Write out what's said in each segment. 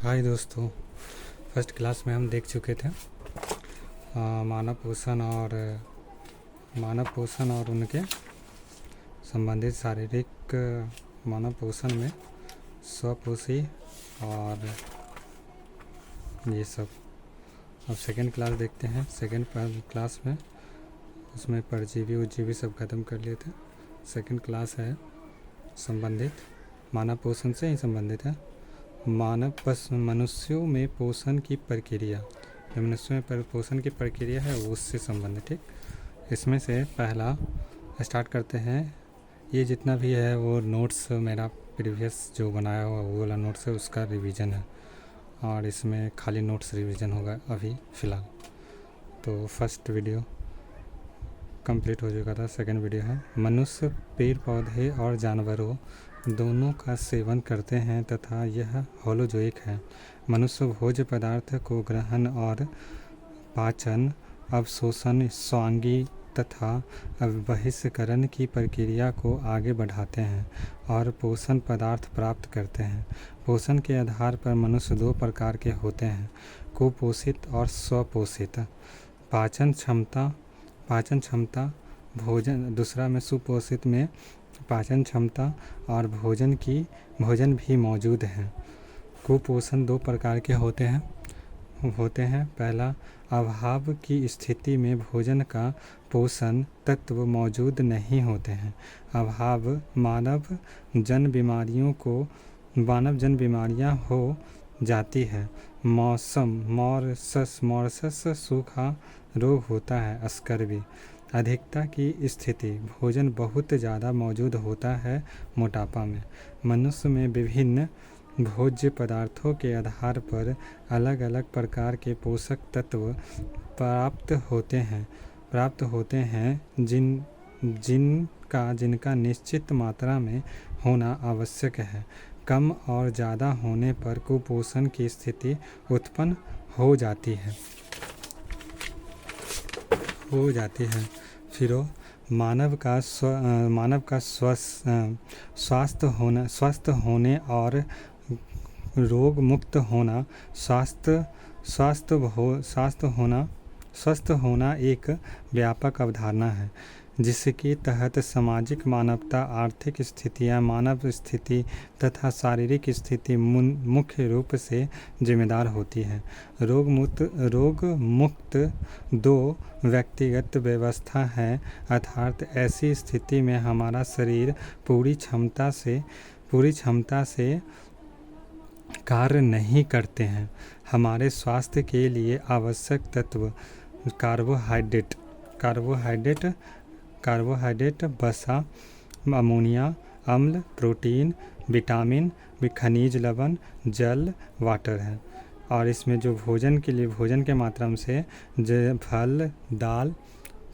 हाय दोस्तों, first class में हम देख चुके थे मानव पोषण और उनके संबंधित शारीरिक मानव पोषण में स्वपोषी और ये सब। अब सेकेंड क्लास देखते हैं। सेकेंड क्लास में उसमें परजीवी उज्जीवी सब ख़त्म कर लिए थे। सेकेंड क्लास है संबंधित मानव पोषण से ही संबंधित है मनुष्यों में पोषण की प्रक्रिया। जो मनुष्यों में पोषण की प्रक्रिया है वो उससे संबंधित। ठीक, इसमें से पहला स्टार्ट करते हैं। ये जितना भी है वो नोट्स मेरा प्रीवियस जो बनाया हुआ वो वाला नोट्स है, उसका रिवीजन है और इसमें खाली नोट्स रिवीजन होगा अभी फ़िलहाल। तो फर्स्ट वीडियो कंप्लीट हो चुका था। सेकंड वीडियो है मनुष्य पेड़ पौधे और जानवरों दोनों का सेवन करते हैं तथा यह होलोजोइक है। मनुष्य भोज्य पदार्थ को ग्रहण और पाचन, अवशोषण, स्वांगी तथा बहिष्करण की प्रक्रिया को आगे बढ़ाते हैं और पोषण पदार्थ प्राप्त करते हैं। पोषण के आधार पर मनुष्य दो प्रकार के होते हैं, कुपोषित और स्वपोषित। पाचन क्षमता भोजन, दूसरा में सुपोषित में पाचन क्षमता और भोजन भी मौजूद हैं। कुपोषण दो प्रकार के होते हैं। पहला, अभाव की स्थिति में भोजन का पोषण तत्व मौजूद नहीं होते हैं। अभाव मानव जन बीमारियां हो जाती है। मॉर्सस सूखा रोग होता है। स्कर्वी अधिकता की स्थिति, भोजन बहुत ज़्यादा मौजूद होता है। मोटापा में मनुष्य में विभिन्न भोज्य पदार्थों के आधार पर अलग अलग प्रकार के पोषक तत्व प्राप्त होते हैं जिनका निश्चित मात्रा में होना आवश्यक है। कम और ज़्यादा होने पर कुपोषण की स्थिति उत्पन्न हो जाती है। फिर मानव का स्वस्थ होने और रोग मुक्त होना, स्वस्थ होना एक व्यापक अवधारणा है जिसके तहत सामाजिक मानवता, आर्थिक स्थितियाँ, मानव स्थिति तथा शारीरिक स्थिति मुख्य रूप से जिम्मेदार होती है। रोग मुक्त दो व्यक्तिगत व्यवस्था है, अर्थात ऐसी स्थिति में हमारा शरीर पूरी क्षमता से कार्य नहीं करते हैं। हमारे स्वास्थ्य के लिए आवश्यक तत्व कार्बोहाइड्रेट, वसा, अमोनिया, अम्ल, प्रोटीन, विटामिन, खनिज लवण, जल, वाटर है। और इसमें जो भोजन के मात्रा से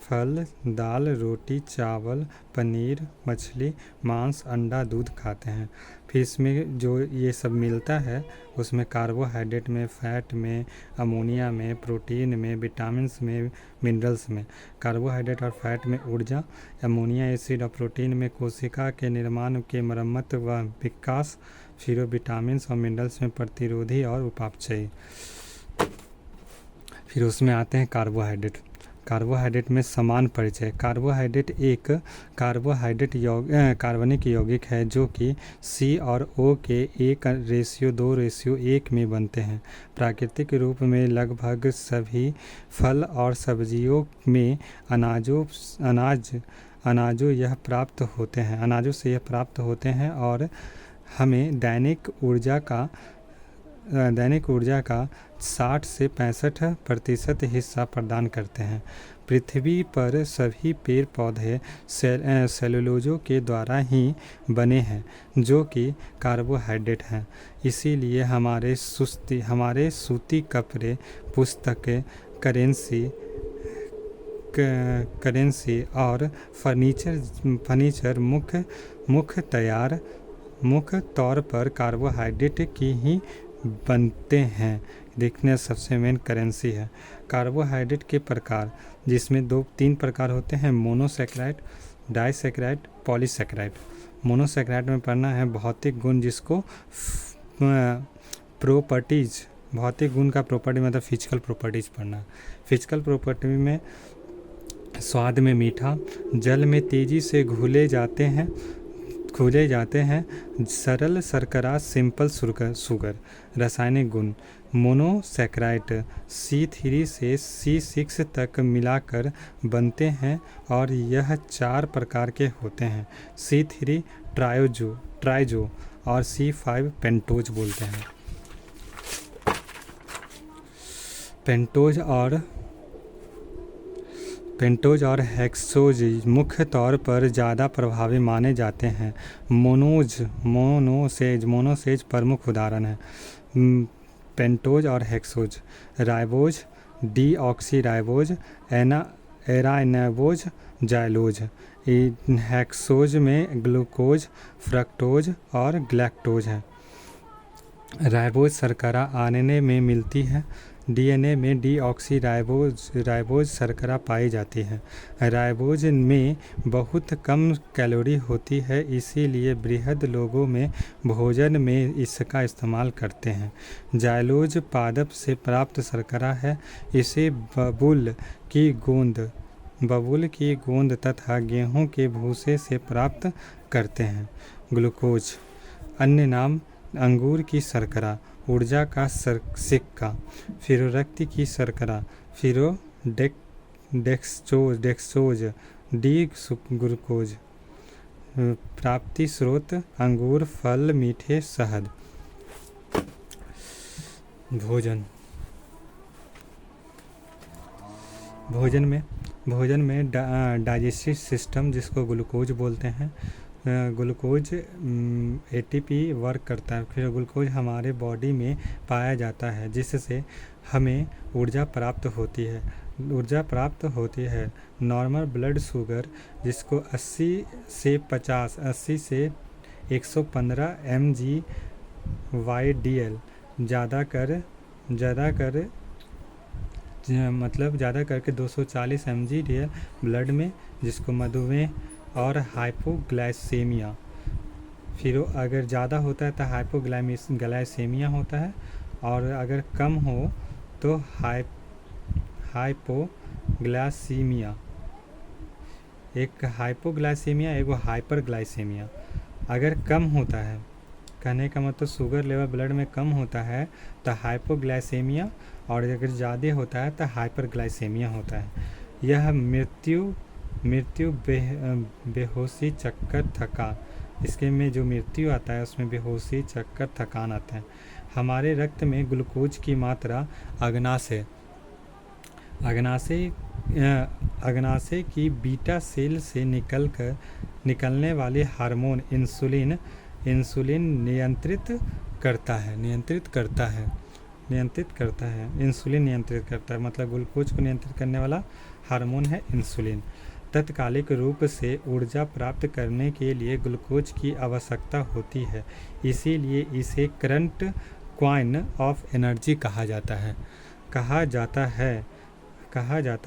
फल, दाल, रोटी, चावल, पनीर, मछली, मांस, अंडा, दूध खाते हैं। फिर इसमें जो ये सब मिलता है उसमें कार्बोहाइड्रेट में, फैट में, अमोनिया में, प्रोटीन में, विटामिन्स में, मिनरल्स में। कार्बोहाइड्रेट और फैट में ऊर्जा, अमोनिया एसिड और प्रोटीन में कोशिका के निर्माण के मरम्मत व विकास। फिर विटामिन्स और मिनरल्स में प्रतिरोधी और उपापचयी। फिर उसमें आते हैं कार्बोहाइड्रेट में समान परिचय। कार्बोहाइड्रेट एक कार्बनिक यौगिक है जो कि C और O के 1:2:1 में बनते हैं। प्राकृतिक रूप में लगभग सभी फल और सब्जियों में अनाजों से यह प्राप्त होते हैं और हमें दैनिक ऊर्जा का 60 से 65% हिस्सा प्रदान करते हैं। पृथ्वी पर सभी पेड़ पौधे सेलुलोजों के द्वारा ही बने हैं जो कि कार्बोहाइड्रेट हैं। इसीलिए हमारे सूती कपड़े, पुस्तकें, करेंसी और फर्नीचर मुख्य तौर पर कार्बोहाइड्रेट की ही बनते हैं। देखने सबसे मेन करेंसी है। कार्बोहाइड्रेट के प्रकार, जिसमें 3 प्रकार होते हैं, मोनोसैकेराइड, डाइसैकेराइड, पॉलीसैकेराइड। मोनोसैकेराइड में पढ़ना है भौतिक गुण जिसको प्रॉपर्टीज, भौतिक गुण का प्रॉपर्टी मतलब फिजिकल प्रॉपर्टीज पढ़ना। फिजिकल प्रॉपर्टी में स्वाद में मीठा, जल में तेज़ी से घुले जाते हैं, सरल शर्करा सिंपल शुगर। रासायनिक गुण मोनोसैकेराइड C3 से C6 तक मिलाकर बनते हैं और यह 4 प्रकार के होते हैं। C3 ट्राइजो और C5 पेंटोज बोलते हैं। पेंटोज और हेक्सोज मुख्य तौर पर ज़्यादा प्रभावी माने जाते हैं। मोनोसेज प्रमुख उदाहरण है। पेंटोज और hexose, ribose, deoxyribose, arabinose, xylose. Hexose में ग्लूकोज, फ्रक्टोज और ग्लैक्टोज हैं। राइबोज शर्करा आरएनए में मिलती है। डीएनए में डीऑक्सीराइबोज शर्करा पाई जाती है। राइबोज में बहुत कम कैलोरी होती है, इसीलिए वृहद लोगों में भोजन में इसका इस्तेमाल करते हैं। जाइलोज पादप से प्राप्त शर्करा है। इसे बबूल की गोंद तथा गेहूं के भूसे से प्राप्त करते हैं। ग्लूकोज अन्य नाम अंगूर की शर्करा, ऊर्जा का सिक्का, फिरोरक्ति की शर्करा, डेक्सोज, डी ग्लूकोज। प्राप्ति स्रोत अंगूर, फल, मीठे, शहद। भोजन में डाइजेस्टिव सिस्टम जिसको ग्लूकोज बोलते हैं, ग्लूकोज एटीपी वर्क करता है। फिर ग्लूकोज हमारे बॉडी में पाया जाता है जिससे हमें ऊर्जा प्राप्त होती है। नॉर्मल ब्लड शुगर जिसको 80 से 115 mg/dl ज़्यादा करके 240 mg/dl ब्लड में, जिसको मधुमेह और हाइपोग्लाइसेमिया। फिर अगर ज़्यादा होता है तो हाइपोग्लाइसेमिया होता है, और अगर कम हो तो हाइपोग्लाइसीमिया। एक हाइपोग्लाइसेमिया, एक हाइपरग्लाइसेमिया। अगर कम होता है, कहने का मतलब शुगर लेवल ब्लड में कम होता है तो हाइपोग्लाइसेमिया, और अगर ज़्यादा होता है तो हाइपरग्लाइसेमिया होता है। यह मृत्यु, बेहोशी, चक्कर, थकान, इसके में जो मृत्यु आता है उसमें बेहोशी, चक्कर, थकान आता है। हमारे रक्त में ग्लूकोज की मात्रा अग्नाशय की बीटा सेल से निकलने वाले हार्मोन इंसुलिन नियंत्रित करता है। इंसुलिन नियंत्रित करता है, मतलब ग्लूकोज को नियंत्रित करने वाला हार्मोन है इंसुलिन। तात्कालिक रूप से ऊर्जा प्राप्त करने के लिए ग्लूकोज की आवश्यकता होती है, इसीलिए इसे करंट क्वाइन ऑफ एनर्जी कहा जाता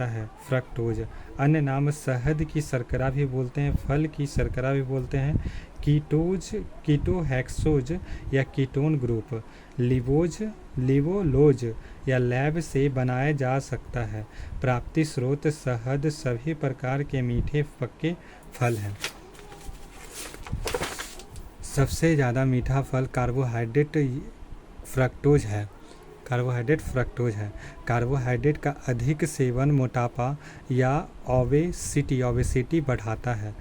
है। फ्रक्टोज अन्य नाम शहद की शर्करा भी बोलते हैं, फल की शर्करा भी बोलते हैं। कीटोहेक्सोज या कीटोन ग्रुप, लिवोलोज या लैब से बनाया जा सकता है। प्राप्ति स्रोत शहद, सभी प्रकार के मीठे पक्के फल हैं। सबसे ज़्यादा मीठा फल कार्बोहाइड्रेट फ्रक्टोज है। कार्बोहाइड्रेट का अधिक सेवन मोटापा या ओबेसिटी बढ़ाता है।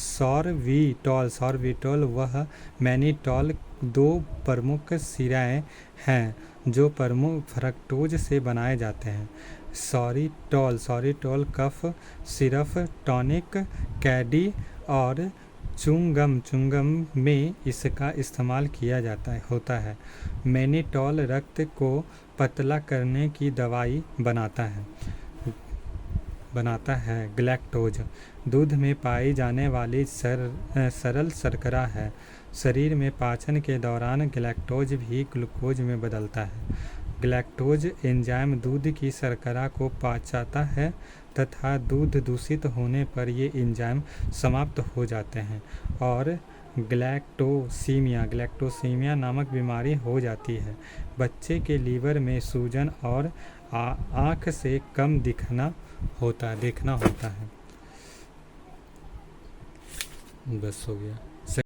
सॉर्बिटॉल व मैनिटॉल 2 प्रमुख सिराएं हैं जो प्रमुख फ्रक्टोज से बनाए जाते हैं। सॉरिटॉल कफ सिरप, टॉनिक, कैडी और च्युइंगम में इसका इस्तेमाल किया होता है। मैनिटॉल रक्त को पतला करने की दवाई बनाता है। ग्लैक्टोज दूध में पाई जाने वाली सरल शर्करा है। शरीर में पाचन के दौरान ग्लैक्टोज भी ग्लूकोज में बदलता है। ग्लैक्टोज एंजाइम दूध की शर्करा को पचाता है तथा दूध दूषित होने पर ये एंजाइम समाप्त हो जाते हैं और ग्लैक्टोसीमिया नामक बीमारी हो जाती है। बच्चे के लीवर में सूजन और आँख से कम देखना होता है। बस हो गया।